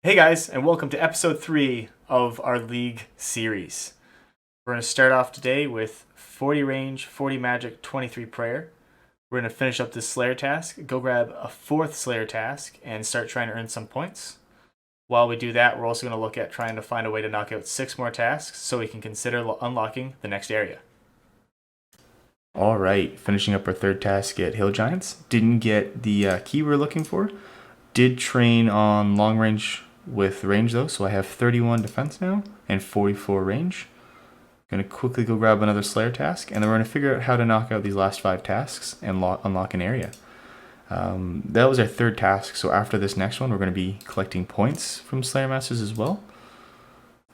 Hey guys, and welcome to episode 3 of our League series. We're going to start off today with 40 range, 40 magic, 23 prayer. We're going to finish up this Slayer task, go grab a 4th Slayer task, and start trying to earn some points. While we do that, we're also going to look at trying to find a way to knock out 6 more tasks so we can consider unlocking the next area. Alright, finishing up our 3rd task at Hill Giants. Didn't get the key we're looking for. Did train on long range with range though, so I have 31 defense now and 44 range. Gonna quickly go grab another Slayer task, and then we're gonna figure out how to knock out these last 5 tasks and unlock an area. That was our 3rd task, so after this next one, we're gonna be collecting points from Slayer Masters as well.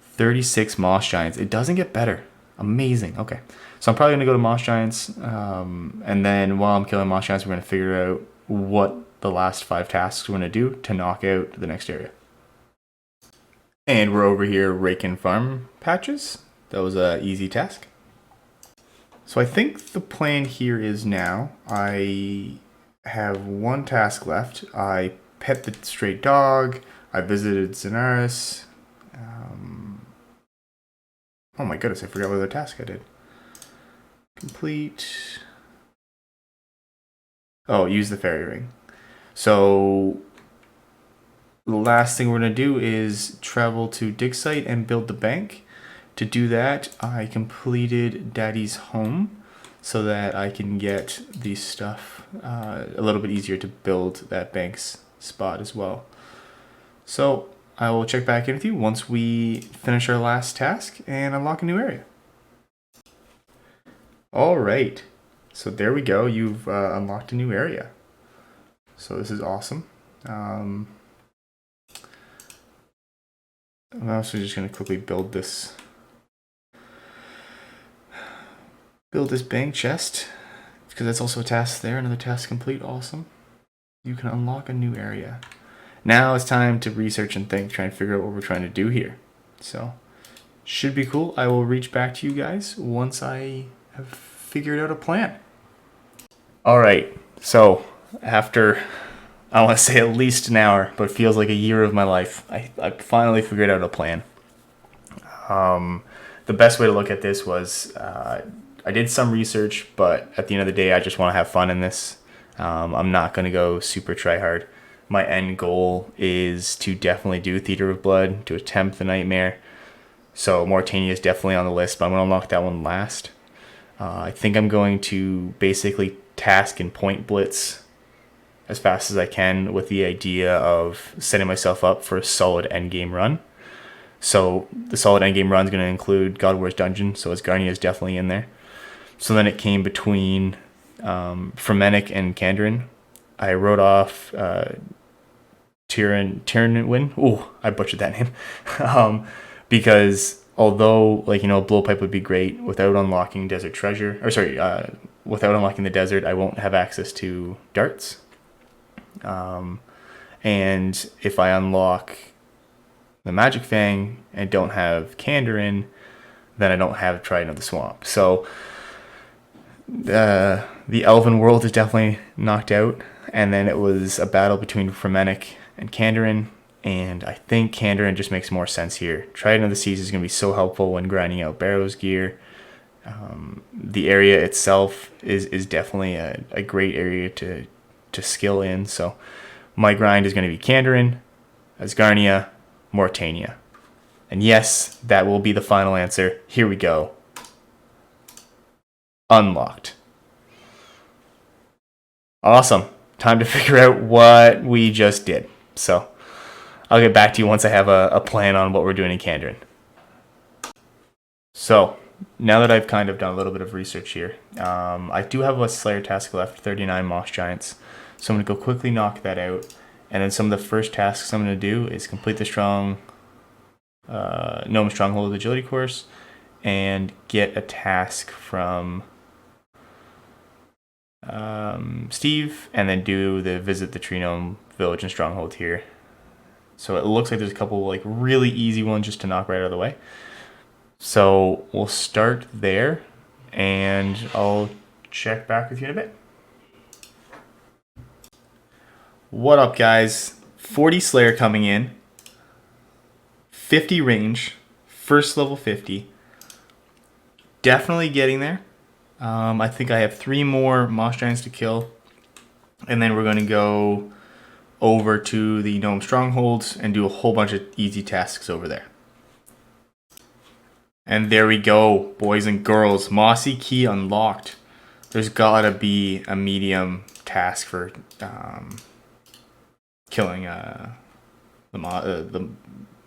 36 Moss Giants. It doesn't get better. Amazing. Okay, so I'm probably gonna go to Moss Giants, and then while I'm killing Moss Giants, we're gonna figure out what the last 5 tasks we're gonna do to knock out the next area. And we're over here raking farm patches. That was an easy task. So I think the plan here is now I have 1 task left. I pet the stray dog. I visited Zenaris. Oh my goodness, I forgot what other task I did. Complete. Oh, use the fairy ring. So the last thing we're going to do is travel to dig site and build the bank. To do that, I completed Daddy's home so that I can get the stuff a little bit easier to build that bank's spot as well. So I will check back in with you once we finish our last task and unlock a new area. All right, so there we go. You've unlocked a new area. So this is awesome. I'm also just going to quickly build this bank chest, because that's also a task there. Another task complete. Awesome. You can unlock a new area. Now it's time to research and think, try and figure out what we're trying to do here. So should be cool. I will reach back to you guys once I have figured out a plan. All right, so after, I want to say at least an hour, but it feels like a year of my life, I finally figured out a plan. The best way to look at this was I did some research, but at the end of the day, I just want to have fun in this. I'm not going to go super try hard. My end goal is to definitely do Theater of Blood, to attempt the Nightmare. So Morytania is definitely on the list, but I'm going to unlock that one last. I think I'm going to basically task and point blitz as fast as I can with the idea of setting myself up for a solid endgame run. So the solid endgame run is going to include God War's Dungeon, so Asgarnia is definitely in there. So then it came between Fremennik and Kandarin. I wrote off Tyrannwyn. Ooh, I butchered that name. Because although, Blowpipe would be great, without unlocking Desert Treasure, without unlocking the desert, I won't have access to darts. And if I unlock the Magic Fang and don't have Kandarin, then I don't have Trident of the Swamp. So the Elven world is definitely knocked out, and then it was a battle between Fremennik and Kandarin, and I think Kandarin just makes more sense here. Trident of the Seas is going to be so helpful when grinding out Barrow's gear. The area itself is definitely a great area to skill in, so my grind is going to be Kandarin, Asgarnia, Morytania. And yes, that will be the final answer. Here we go. Unlocked. Awesome. Time to figure out what we just did. So I'll get back to you once I have a plan on what we're doing in Kandarin. So now that I've kind of done a little bit of research here, I do have a Slayer task left, 39 Moss Giants. So I'm going to go quickly knock that out. And then some of the first tasks I'm going to do is complete the Gnome Stronghold Agility course and get a task from Steve, and then do the visit the Tree Gnome Village and Stronghold here. So it looks like there's a couple really easy ones just to knock right out of the way. So we'll start there, and I'll check back with you in a bit. What up, guys? 40 Slayer coming in. 50 range, first level 50. Definitely getting there. I think I have 3 more Moss Giants to kill. And then we're going to go over to the Gnome Strongholds and do a whole bunch of easy tasks over there. And there we go, boys and girls. Mossy Key unlocked. There's gotta be a medium task for killing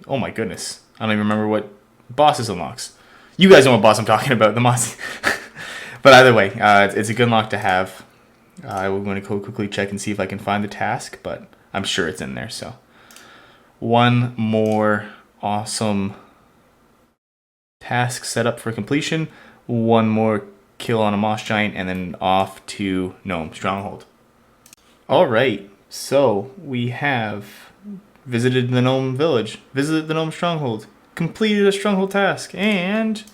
oh my goodness. I don't even remember what bosses unlocks. You guys know what boss I'm talking about, the Mossy. But either way, it's a good unlock to have. We're going to go quickly check and see if I can find the task, but I'm sure it's in there. So one more awesome task set up for completion. One more kill on a Moss Giant, and then off to Gnome Stronghold. All right, so we have visited the Gnome Village, visited the Gnome Stronghold, completed a Stronghold task, and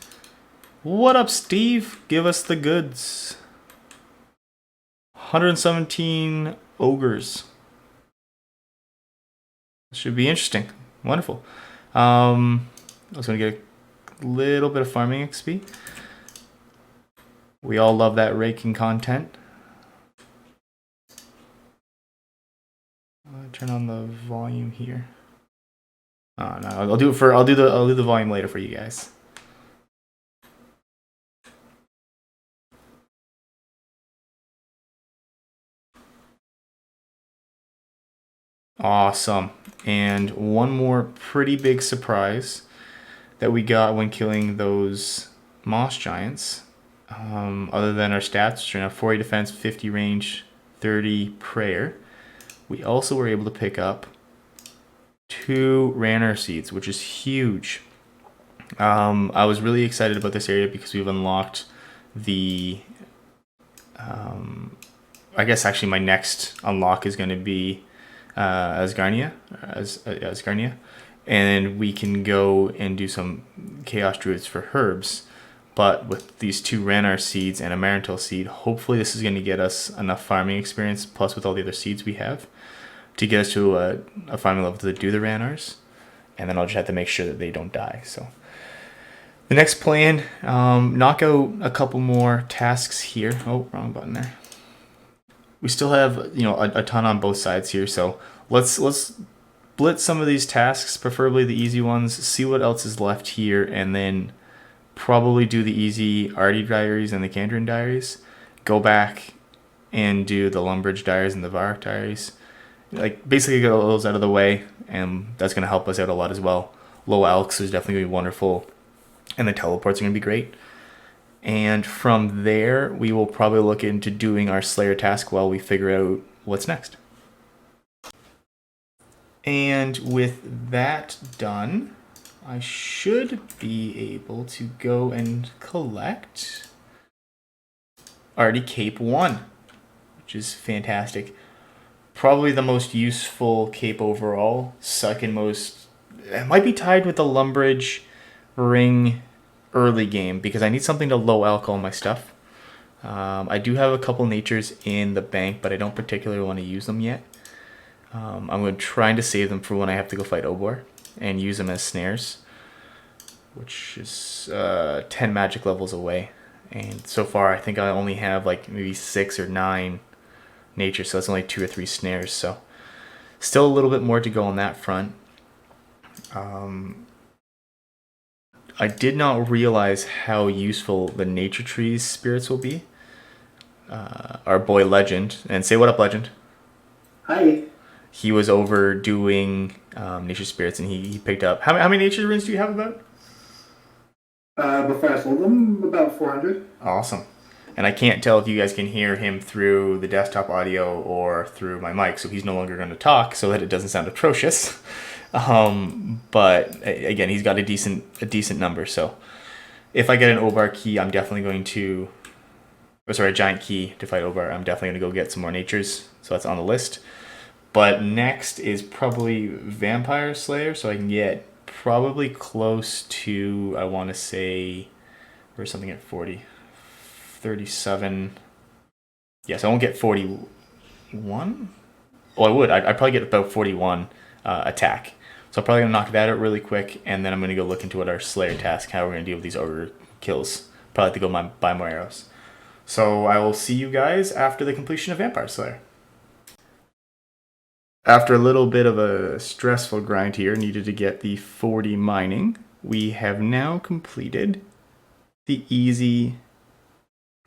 what up, Steve? Give us the goods. 117 ogres. Should be interesting. Wonderful. I was going to get a little bit of farming XP. We all love that raking content. Turn on the volume here. Oh no, I'll do the volume later for you guys. Awesome. And one more pretty big surprise that we got when killing those Moss Giants. Other than our stats, which are now 40 defense, 50 range, 30 prayer, we also were able to pick up 2 Ranarr Seeds, which is huge. I was really excited about this area because we've unlocked the... I guess actually my next unlock is going to be Asgarnia, and we can go and do some Chaos Druids for herbs. But with these 2 Ranarr Seeds and a Marintel Seed, hopefully this is going to get us enough farming experience, plus with all the other seeds we have, to get us to a farming level to do the Ranarrs. And then I'll just have to make sure that they don't die. So the next plan, knock out a couple more tasks here. Oh, wrong button there. We still have a ton on both sides here, so let's blitz some of these tasks, preferably the easy ones, see what else is left here, and then probably do the easy Artie Diaries and the Kandrin Diaries. Go back and do the Lumbridge Diaries and the Varrock Diaries. Like, basically get all those out of the way, and that's going to help us out a lot as well. Low Elks is definitely going to be wonderful, and the teleports are going to be great. And from there, we will probably look into doing our Slayer task while we figure out what's next. And with that done, I should be able to go and collect Artie Cape 1, which is fantastic. Probably the most useful cape overall. Second most, it might be tied with the Lumbridge ring early game because I need something to low alk all my stuff. I do have a couple natures in the bank, but I don't particularly want to use them yet. I'm trying to save them for when I have to go fight Obor and use them as snares, which is 10 magic levels away. And so far, I think I only have like maybe 6 or 9 nature, so that's only 2 or 3 snares. So still a little bit more to go on that front. I did not realize how useful the nature trees spirits will be. Our boy Legend, and say what up, Legend. Hi. He was over doing nature spirits, and he picked up how many nature runes do you have about? Before I sold them, about 400. Awesome. And I can't tell if you guys can hear him through the desktop audio or through my mic, so he's no longer going to talk so that it doesn't sound atrocious. But again, he's got a decent number. So if I get an Obar key, I'm definitely going to, a giant key to fight Obar. I'm definitely going to go get some more natures. So that's on the list. But next is probably Vampire Slayer, so I can get probably close to, I want to say, where's something at 40? 37. Yes, I won't get 41. Oh, I would. I'd probably get about 41 attack. So I'm probably going to knock that out really quick, and then I'm going to go look into what our Slayer task, how we're going to deal with these ogre kills. Probably have to go buy more arrows. So I will see you guys after the completion of Vampire Slayer. After a little bit of a stressful grind here, needed to get the 40 mining, we have now completed the easy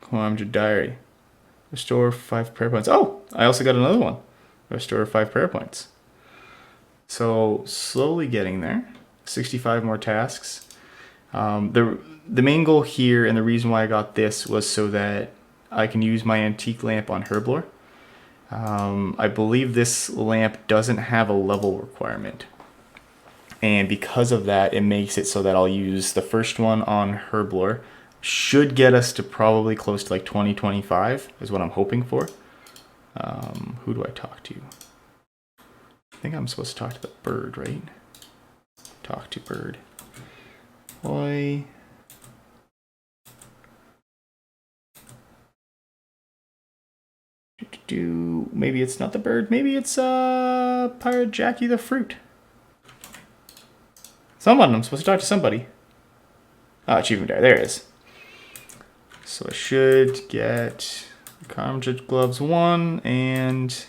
Kalamja Diary. Restore 5 prayer points. Oh, I also got another one. Restore 5 prayer points. So slowly getting there. 65 more tasks. The main goal here and the reason why I got this was so that I can use my antique lamp on Herblore. I believe this lamp doesn't have a level requirement. And because of that, it makes it so that I'll use the first one on Herblore. Should get us to probably close to like 2025 is what I'm hoping for. Who do I talk to? I think I'm supposed to talk to the bird, right? Talk to bird. Boy. Maybe it's not the bird. Maybe it's Pirate Jackie the fruit. Someone. I'm supposed to talk to somebody. Oh, achievement there. There it is. So I should get Kalamja Gloves 1 and...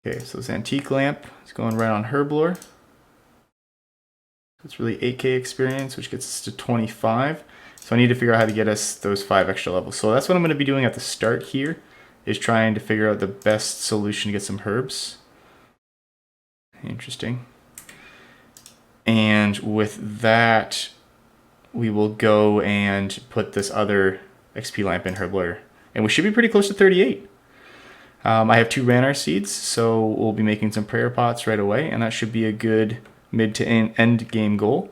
Okay, so this antique lamp is going right on Herblore. It's really 8k experience, which gets us to 25. So I need to figure out how to get us those 5 extra levels. So that's what I'm going to be doing at the start here, is trying to figure out the best solution to get some herbs. Interesting. And with that, we will go and put this other XP lamp in Herblore. And we should be pretty close to 38. I have 2 Ranarr seeds, so we'll be making some prayer pots right away, and that should be a good mid to end game goal.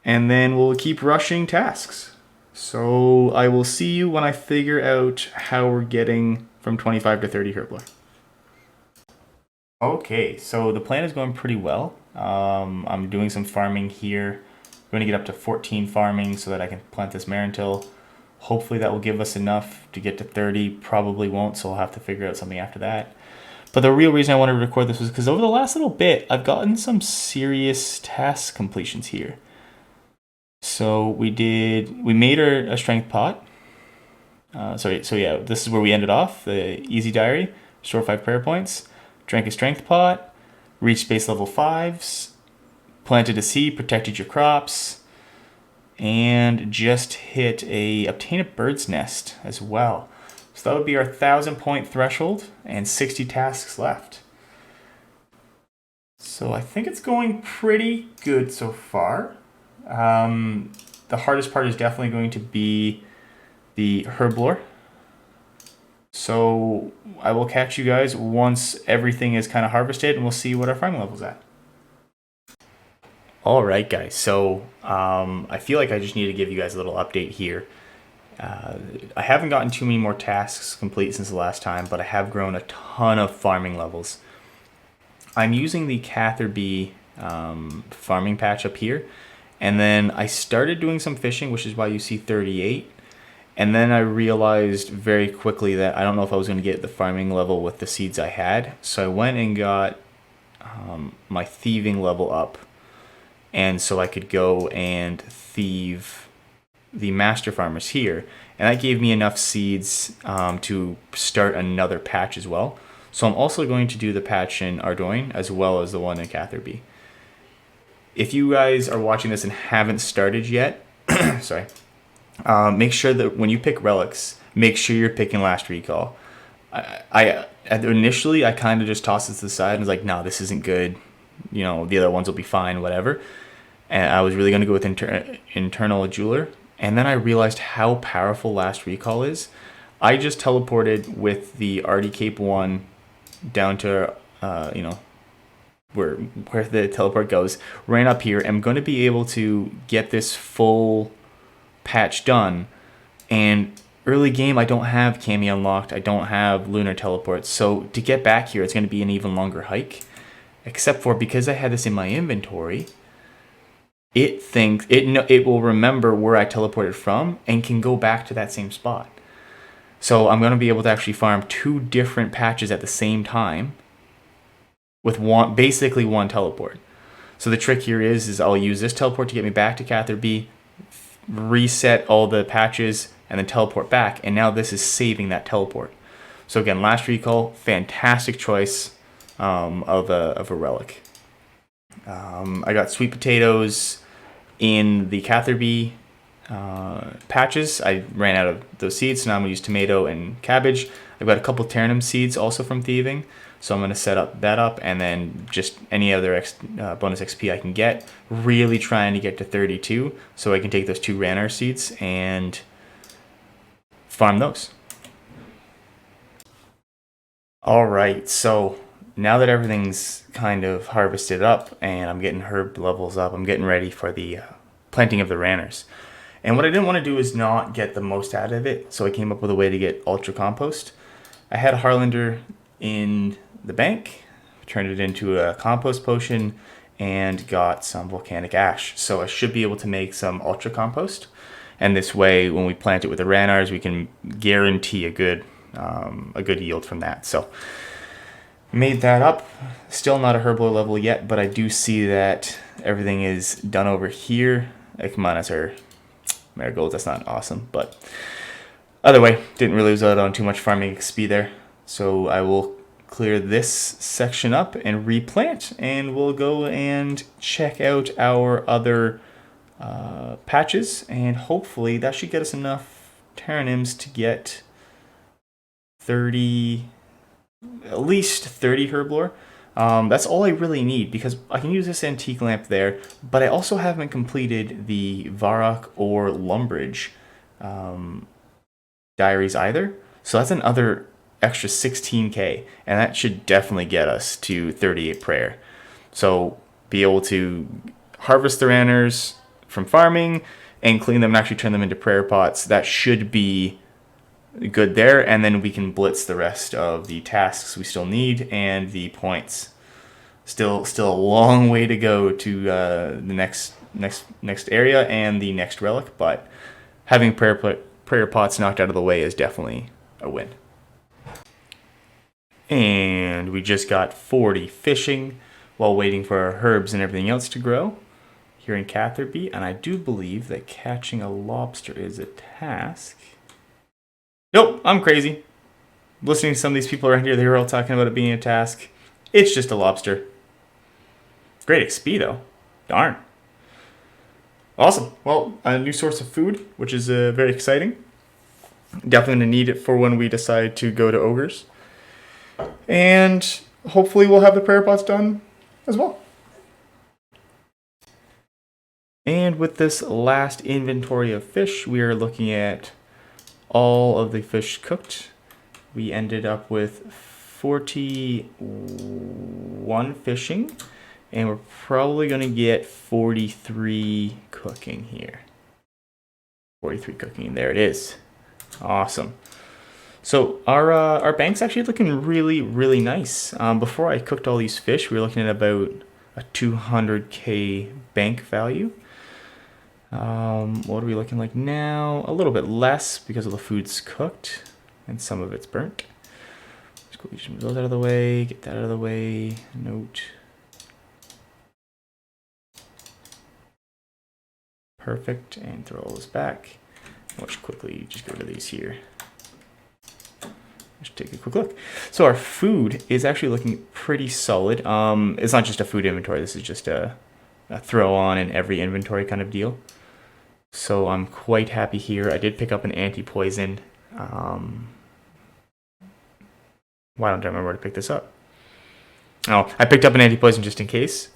And then we'll keep rushing tasks. So I will see you when I figure out how we're getting from 25 to 30 Herblore. Okay, so the plan is going pretty well. I'm doing some farming here. I'm going to get up to 14 farming so that I can plant this Marintil. Hopefully that will give us enough to get to 30. Probably won't, so I'll have to figure out something after that. But the real reason I wanted to record this was because over the last little bit, I've gotten some serious task completions here. So we made a strength pot. So yeah, this is where we ended off. The easy diary, restore 5 prayer points, drank a strength pot, reached base level 5s, planted a seed, protected your crops, and just obtain a bird's nest as well. So that would be our 1,000 point threshold and 60 tasks left. So I think it's going pretty good so far. The hardest part is definitely going to be the Herblore. So I will catch you guys once everything is kind of harvested, and we'll see what our farming level's at. All right, guys. So I feel like I just need to give you guys a little update here. I haven't gotten too many more tasks complete since the last time, but I have grown a ton of farming levels. I'm using the Catherby farming patch up here, and then I started doing some fishing, which is why you see 38. And then I realized very quickly that I don't know if I was going to get the farming level with the seeds I had, so I went and got my thieving level up. And so I could go and thieve the master farmers here. And that gave me enough seeds to start another patch as well. So I'm also going to do the patch in Ardougne as well as the one in Catherby. If you guys are watching this and haven't started yet, sorry, make sure that when you pick relics, make sure you're picking last recall. Initially, I kind of just tossed it to the side and was like, no, this isn't good. You know, the other ones will be fine, whatever. And I was really going to go with Internal Jeweler. And then I realized how powerful Last Recall is. I just teleported with the Artie Cape 1 down to, where the teleport goes. Ran up here. I'm going to be able to get this full patch done. And early game, I don't have Cami unlocked. I don't have Lunar Teleport. So to get back here, it's going to be an even longer hike. Except for because I had this in my inventory, it will remember where I teleported from and can go back to that same spot. So I'm going to be able to actually farm 2 different patches at the same time with basically one teleport. So the trick here is I'll use this teleport to get me back to Cathar B, reset all the patches, and then teleport back. And now this is saving that teleport. So again, last recall, fantastic choice of a relic. I got sweet potatoes in the Cathar B patches. I ran out of those seeds, so now I'm going to use tomato and cabbage. I've got a couple Terranum seeds also from thieving, so I'm going to set that up, and then just any other bonus XP I can get. Really trying to get to 32, so I can take those 2 Ranarr seeds and farm those. Alright, so now that everything's kind of harvested up and I'm getting herb levels up, I'm getting ready for the planting of the Ranarrs. And what I didn't want to do is not get the most out of it, so I came up with a way to get Ultra Compost. I had a Harlander in the bank, turned it into a compost potion, and got some volcanic ash. So I should be able to make some Ultra Compost. And this way, when we plant it with the Ranarrs, we can guarantee a good yield from that. So made that up. Still not a herblore level yet, but I do see that everything is done over here. Come on, that's our marigolds. That's not awesome, but either way, didn't really lose out on too much farming XP there. So I will clear this section up and replant, and we'll go and check out our other patches, and hopefully that should get us enough Terranims to get 30, at least 30 herblore. That's all I really need, because I can use this antique lamp there, but I also haven't completed the Varrock or Lumbridge diaries either. So that's another extra 16k, and that should definitely get us to 38 prayer. So be able to harvest the Ranarrs from farming and clean them and actually turn them into prayer pots. That should be good there, and then we can blitz the rest of the tasks we still need and the points. Still a long way to go to the next area and the next relic, but having prayer pots knocked out of the way is definitely a win. And we just got 40 fishing while waiting for our herbs and everything else to grow here in Cathar B, and I do believe that catching a lobster is a task. Nope, I'm crazy. Listening to some of these people around here, they were all talking about it being a task. It's just a lobster. Great XP though. Darn. Awesome. Well, a new source of food, which is very exciting. Definitely going to need it for when we decide to go to Ogres. And hopefully we'll have the prayer pots done as well. And with this last inventory of fish, we are looking at all of the fish cooked. We ended up with 41 fishing, and we're probably going to get 43 cooking here. 43 cooking, there it is. Awesome. So our bank's actually looking really, really nice. Before I cooked all these fish, we were looking at about a 200k bank value. What are we looking like now? A little bit less because of the food's cooked and some of it's burnt. Let's go get those out of the way, get that out of the way. Note. Perfect, and throw all this back. Watch quickly, just get rid of these here. Let's take a quick look. So our food is actually looking pretty solid. It's not just a food inventory, this is just a throw on in every inventory kind of deal. So I'm quite happy here. I did pick up an anti-poison. Why don't I remember where to pick this up? Oh, I picked up an anti-poison just in case.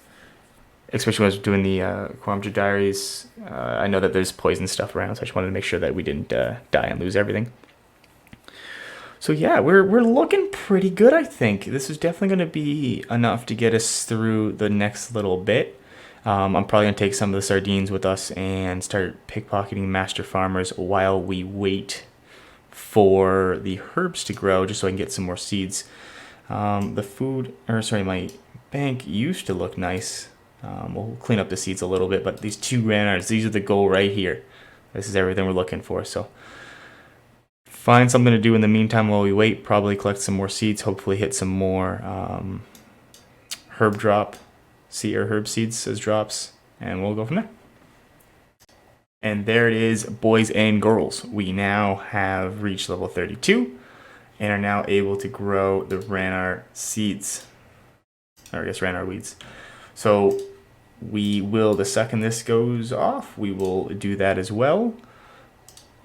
Especially when I was doing the Quamja diaries. I know that there's poison stuff around, so I just wanted to make sure that we didn't die and lose everything. So yeah, we're looking pretty good, I think. This is definitely going to be enough to get us through the next little bit. I'm probably going to take some of the sardines with us and start pickpocketing master farmers while we wait for the herbs to grow, just so I can get some more seeds. My bank used to look nice. We'll clean up the seeds a little bit, but these 2 Ranarrs, these are the goal right here. This is everything we're looking for, so find something to do in the meantime while we wait. Probably collect some more seeds, hopefully hit some more herb drop, or herb seeds as drops, and we'll go from there. And there it is, boys and girls. We now have reached level 32 and are now able to grow the Ranarr seeds. Or I guess Ranarr weeds. So we will, the second this goes off, we will do that as well.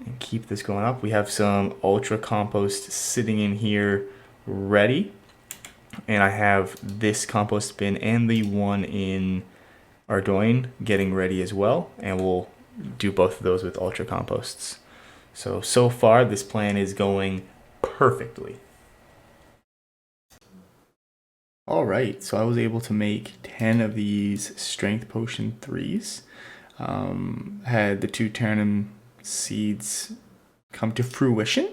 And keep this going up. We have some ultra compost sitting in here ready. And I have this compost bin and the one in Ardoin getting ready as well. And we'll do both of those with ultra composts. So far this plan is going perfectly. All right, so I was able to make 10 of these strength potion 3s. Had the 2 Terranum seeds come to fruition,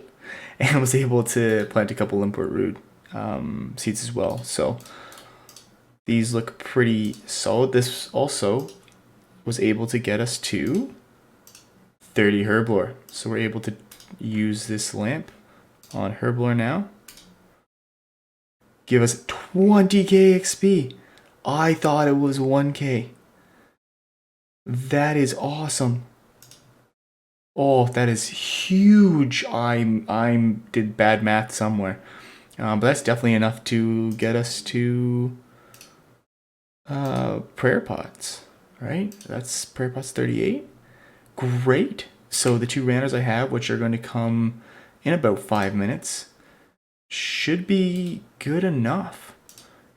and was able to plant a couple import root seeds as well. So these look pretty solid. This also was able to get us to 30 Herblore. So we're able to use this lamp on Herblore now. Give us 20k XP. I thought it was 1k. That is awesome. Oh, that is huge. I did bad math somewhere. But that's definitely enough to get us to prayer pots, right? That's prayer pots 38. Great. So the 2 Ranners I have, which are going to come in about 5 minutes, should be good enough.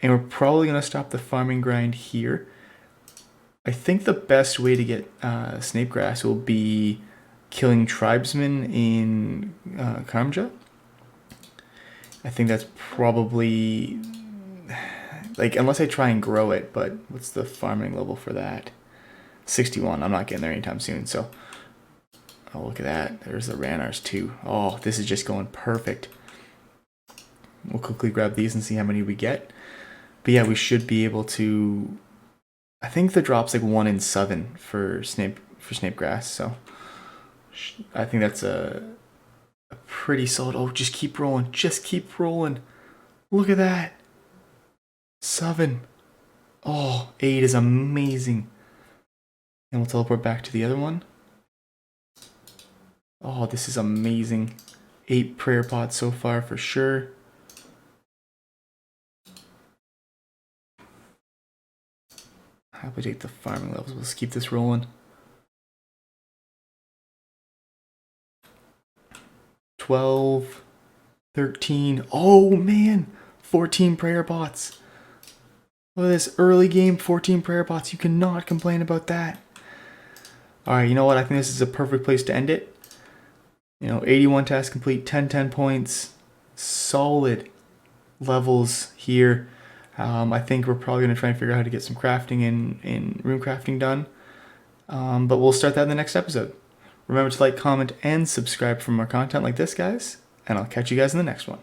And we're probably going to stop the farming grind here. I think the best way to get Snapegrass will be killing tribesmen in Karamja. I think that's probably, like, unless I try and grow it, but what's the farming level for that? 61. I'm not getting there anytime soon, so. Oh, look at that. There's the Rannars too. Oh, this is just going perfect. We'll quickly grab these and see how many we get. But yeah, we should be able to, I think the drop's like 1 in 7 for Snapegrass, so I think that's a pretty solid. Oh, just keep rolling. Just keep rolling. Look at that. 7. Oh, 8 is amazing. And we'll teleport back to the other one. Oh, this is amazing. 8 prayer pots so far for sure. How about we take the farming levels? Let's keep this rolling. 12, 13. Oh man, 14 prayer pots. Look at this early game, 14 prayer pots. You cannot complain about that. All right, you know what? I think this is a perfect place to end it. 81 tasks complete, 10 points. Solid levels here. I think we're probably going to try and figure out how to get some crafting and rune crafting done. But we'll start that in the next episode. Remember to like, comment, and subscribe for more content like this, guys. And I'll catch you guys in the next one.